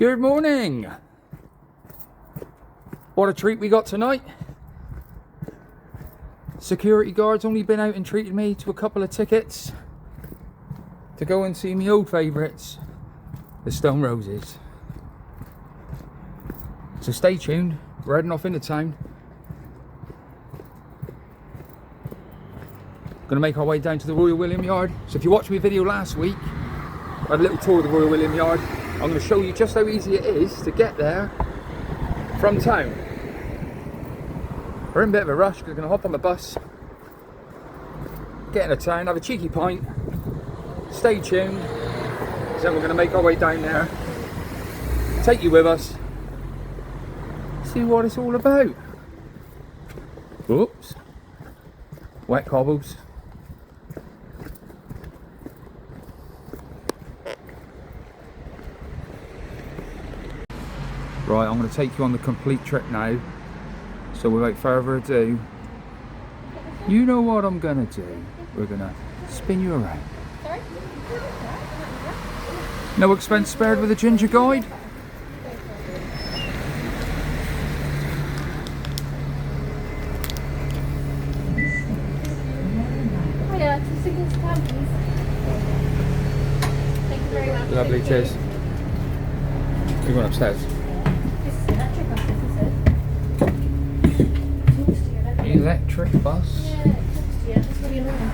Good morning. What a treat we got tonight. Security guards only been out and treated me to a couple of tickets to go and see my old favourites, the Stone Roses. So stay tuned, we're heading off into town. Gonna make our way down to the Royal William Yard. So if you watched my video last week, I had a little tour of the Royal William Yard. I'm going to show you just how easy it is to get there from town. We're in a bit of a rush because we're going to hop on the bus, get into town, have a cheeky pint, stay tuned, so we're going to make our way down there, take you with us, see what it's all about. Oops, wet cobbles. Right, I'm going to take you on the complete trip now. So without further ado, you know what I'm going to do. We're going to spin you around. No expense spared with the Ginger Guide. Hiya, 2 seconds time, please. Thank you very much. Lovely, cheers. We're going upstairs. Electric bus? Yeah, it talks to you. That's really annoying.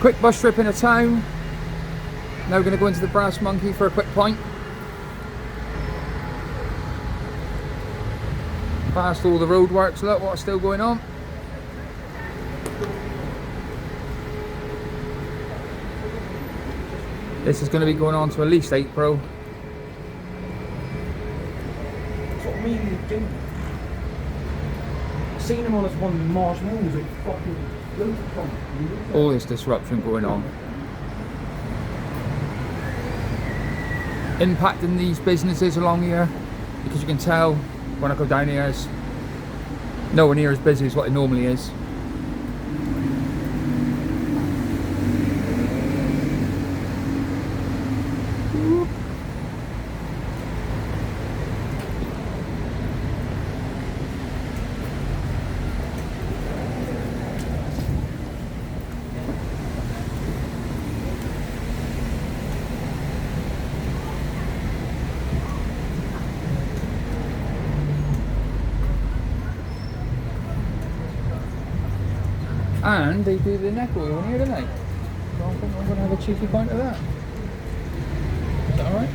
Quick bus trip into town. Now we're going to go into the Brass Monkey for a quick pint. Past all the roadworks, look what's still going on. This is going to be going on to at least April. That's what I mean, didn't seen them on as one of the marshmallows with fucking loads of fun. All this disruption going on. Impacting these businesses along here, because you can tell when I go down here it's nowhere near as busy as what it normally is. And they do the neck oil in here, don't they? So I think I'm going to have a cheeky pint of that. Is that alright?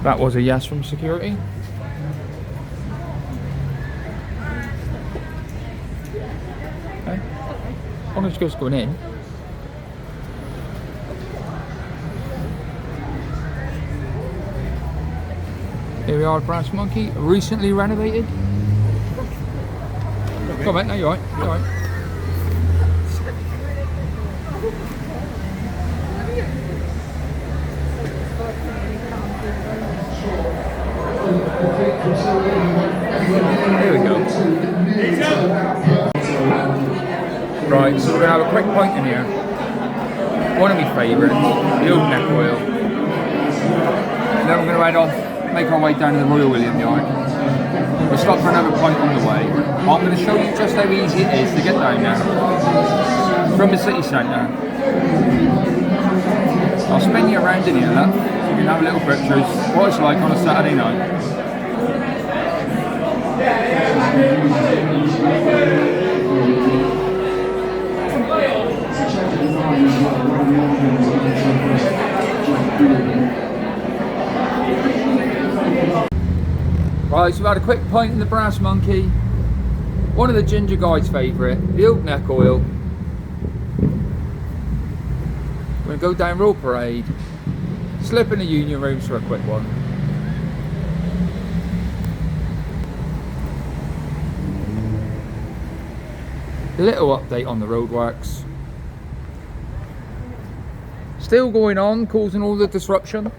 That was a yes from security. Okay. As long as it's just going in. Here we are at Brass Monkey, recently renovated. Come on, no, you're alright, you're alright. Here we go. Right, so we're going to have a quick pint in here. One of my favourites, the old neck oil. Then we're going to head off, make our way down to the Royal William Yard. We'll stop for another pint on the way. I'm going to show you just how easy it is to get down there from the city centre. I'll spin you around in here, look, so you can have a little pictures what it's like on a Saturday night. Right, so we've had a quick pint in the Brass Monkey. One of the Ginger Guide's favourite, the oak neck oil. We're going to go down Royal Parade, slip in the Union Rooms for a quick one. A little update on the roadworks. Still going on, causing all the disruption.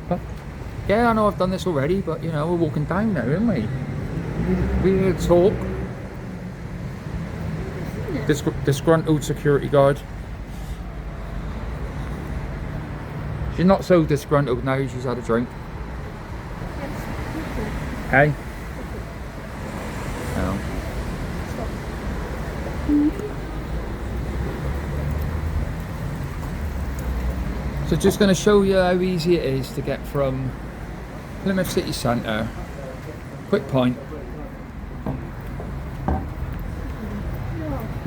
But, yeah, I know I've done this already, but you know, we're walking down now, aren't we? We're here to talk. Disgruntled security guard. She's not so disgruntled now, she's had a drink. Hey? No. So just going to show you how easy it is to get from Plymouth City Centre. Quick pint.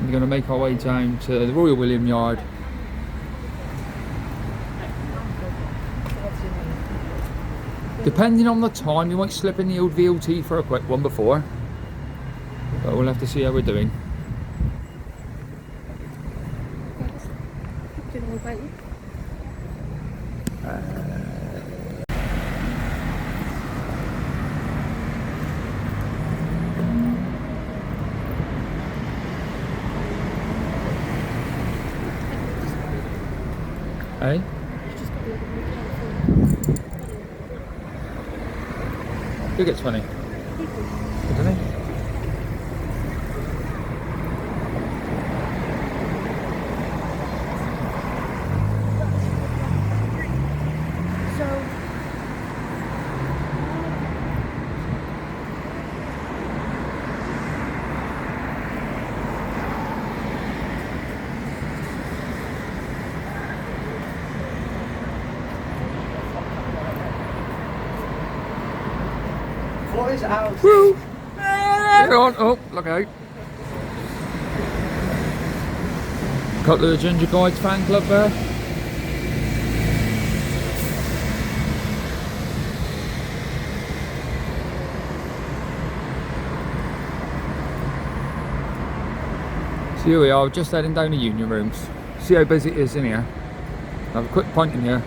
We're going to make our way down to the Royal William Yard. Depending on the time, you might slip in the old VLT for a quick one before. But we'll have to see how we're doing. Hey? Who gets funny? Doesn't he? What is ours? Woo! Get on! Oh, look out! Couple of the Ginger Guides fan club there. So here we are, just heading down the Union Rooms. See how busy it is in here. Have a quick pint in here.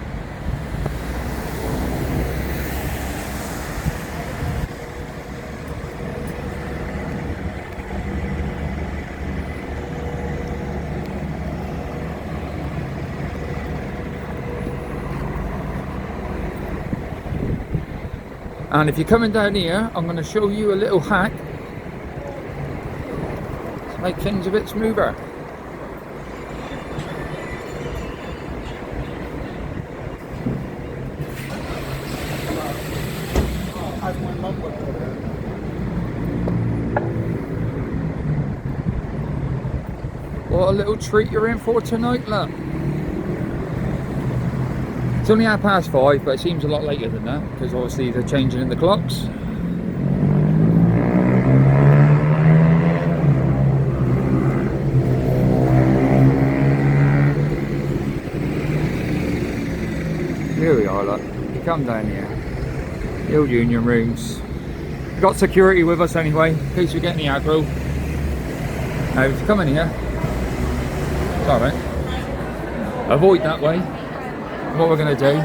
And if you're coming down here, I'm going to show you a little hack to make things a bit smoother. What a little treat you're in for tonight, look. It's only 5:30, but it seems a lot later than that because obviously they're changing in the clocks. Here we are, look. You come down here. The old Union Rooms. We've got security with us anyway, in case we get any aggro. Now, if you come in here, it's alright. Avoid that way. What we're going to do is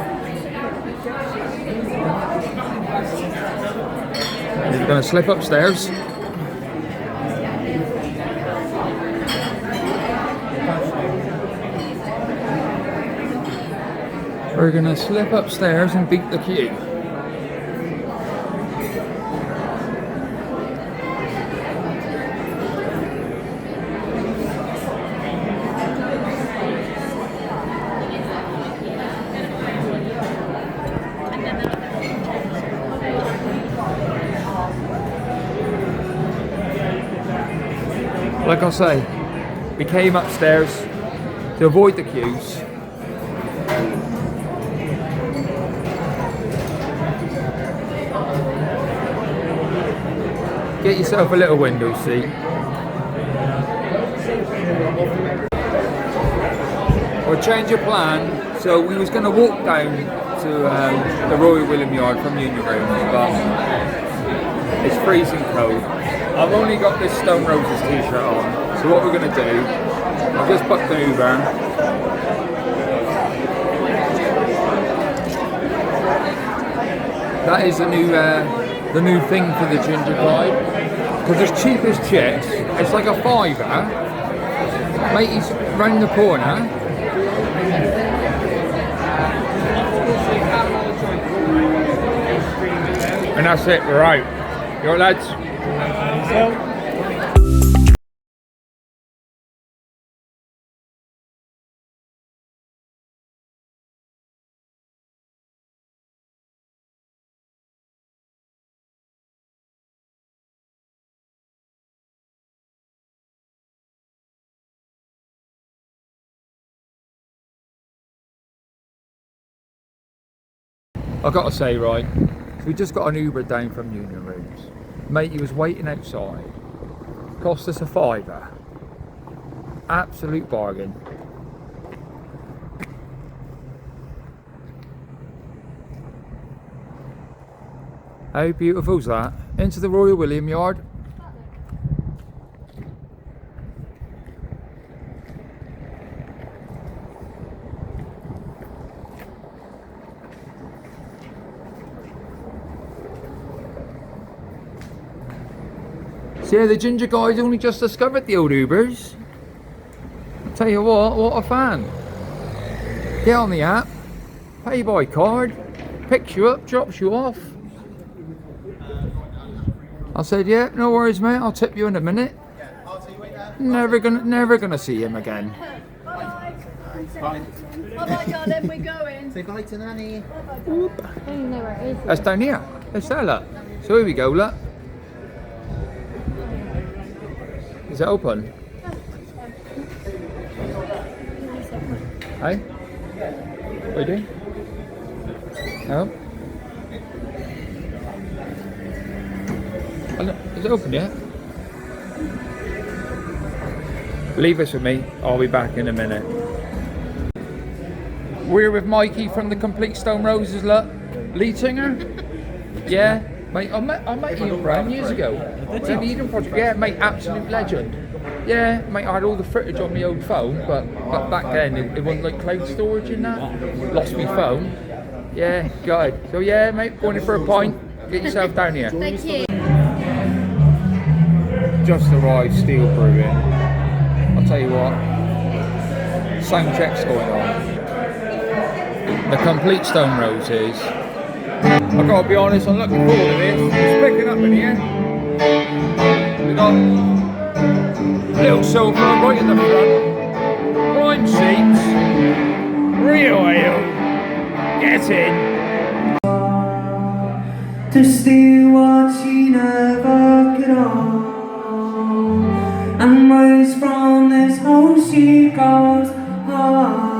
we're going to slip upstairs. We're going to slip upstairs and beat the queue. Like I say, we came upstairs to avoid the queues. Get yourself a little window seat. Or change of plan. So we was going to walk down to the Royal William Yard from Union Rooms, but it's freezing cold. I've only got this Stone Roses t-shirt on, so what we're going to do, I've just booked an Uber. That is the new thing for the Ginger Guide, because it's cheap as chips. It's like a £5. Matey's round the corner. And that's it, we're out. Your lads. I've got to say, right, we just got an Uber down from Union Rooms. Matey was waiting outside. Cost us a £5. Absolute bargain. How beautiful is that? Into the Royal William Yard. So yeah, the Ginger Guide only just discovered the old Ubers. Tell you what a fan. Get on the app, pay by card, picks you up, drops you off. I said, yeah, no worries mate, I'll tip you in a minute. Never gonna see him again. Bye. Bye, darling, we're going. Say bye to Nanny. I don't even know where it is. That's down here. Let's there, look. So here we go, look. Is it open? Hey? What are you doing? No? Oh, look, is it open yet? Leave this with me. I'll be back in a minute. We're with Mikey from the Complete Stone Roses, look. Lead singer? Yeah. Mate, I met Ian Brown years ago. The Eden Project. Yeah, mate, absolute legend. Yeah, mate, I had all the footage on my old phone, but back then it wasn't like cloud storage in that. Lost my phone. Yeah, good. So yeah, mate, going in for a pint. Get yourself down here. Thank you. Just arrived, Steel Brew in. I'll tell you what, sound check's going on. The Complete Stone Roses. I've got to be honest, I'm looking forward to this. It's picking up in here. We've got a little sofa right in the front, prime seats, real ale. Get in. To steal what she never could own, and rose from this hole she goes home.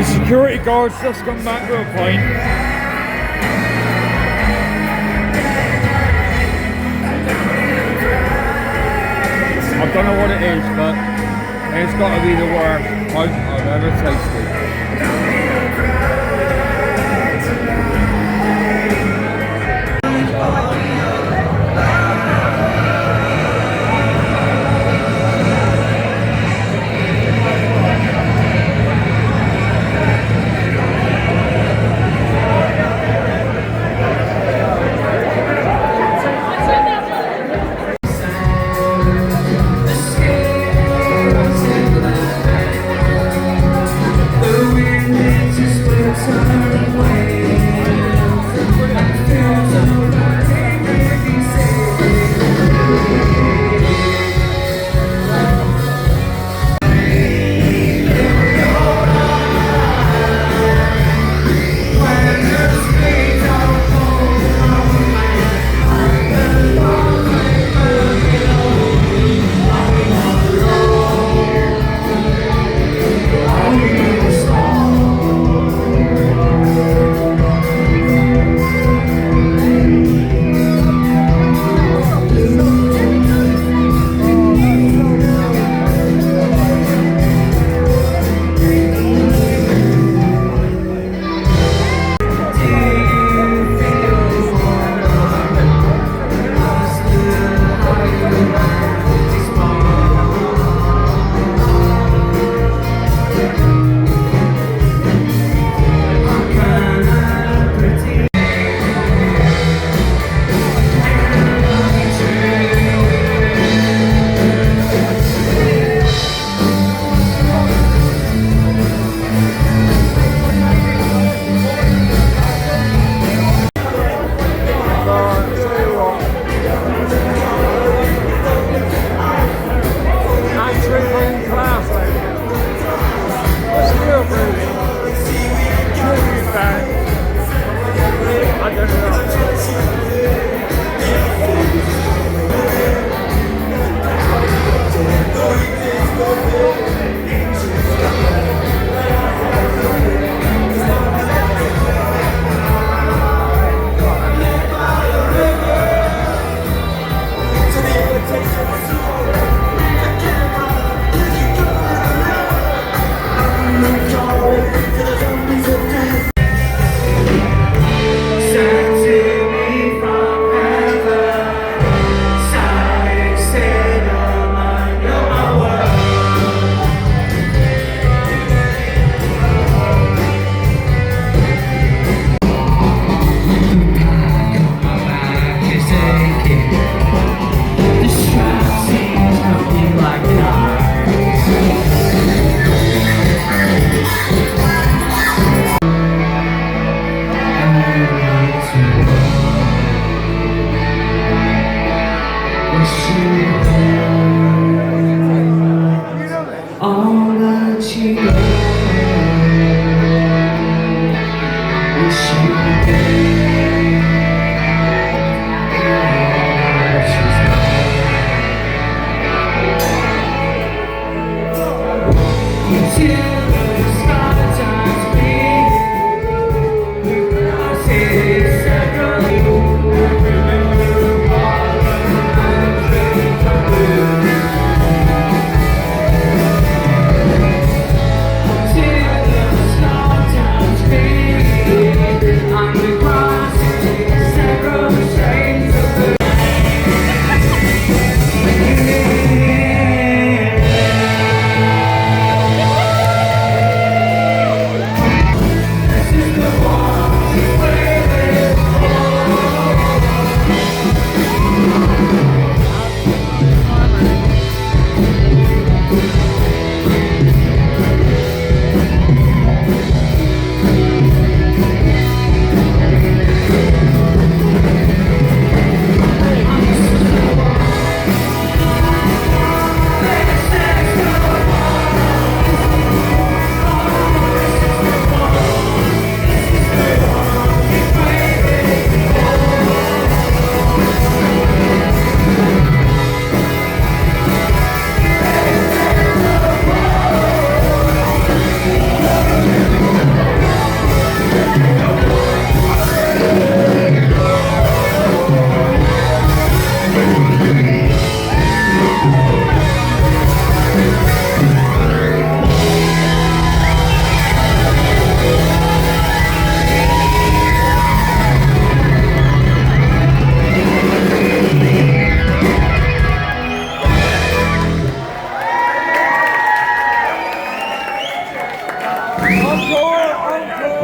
Security guards just come back to a point. I don't know what it is, but it's got to be the worst pint I've ever tasted. wish you all that you know. Wish you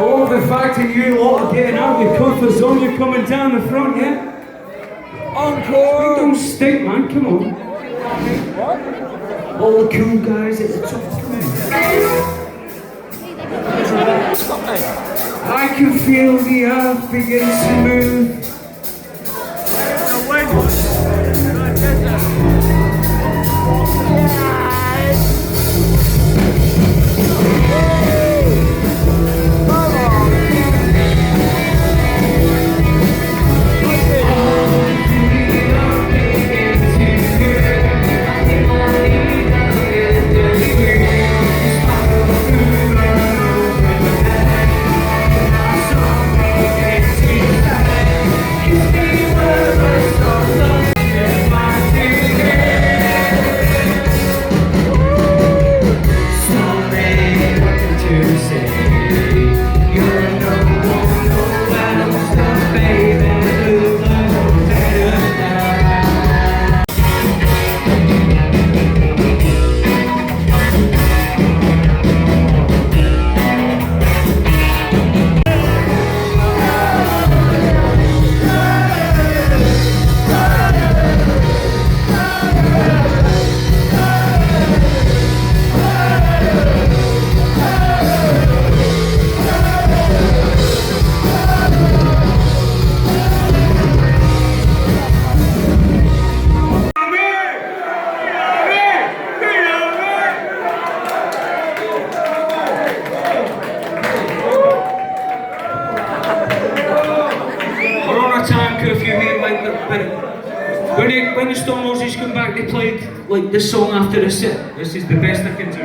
Oh, the fact that you lot are getting out of your comfort zone, you're coming down the front, yeah? Encore! Don't stick, man, come on. What? All the cool guys at the top, come on. I can feel the earth begin to move. When the Stone Roses come back, they played like this song after the set. This is the best I can do.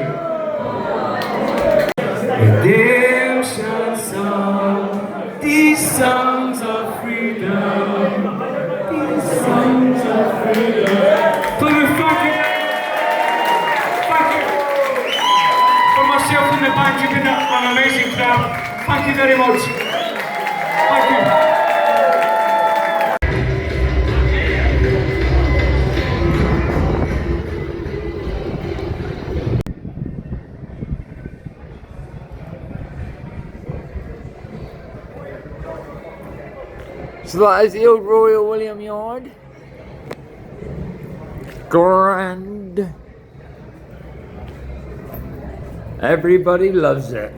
Redemption song, these songs of freedom, these songs of freedom. Plymouth, thank you. Thank you. For myself and the band, you've been an amazing crowd. Thank you very much. Thank you. So that is the old Royal William Yard. Grand. Everybody loves it.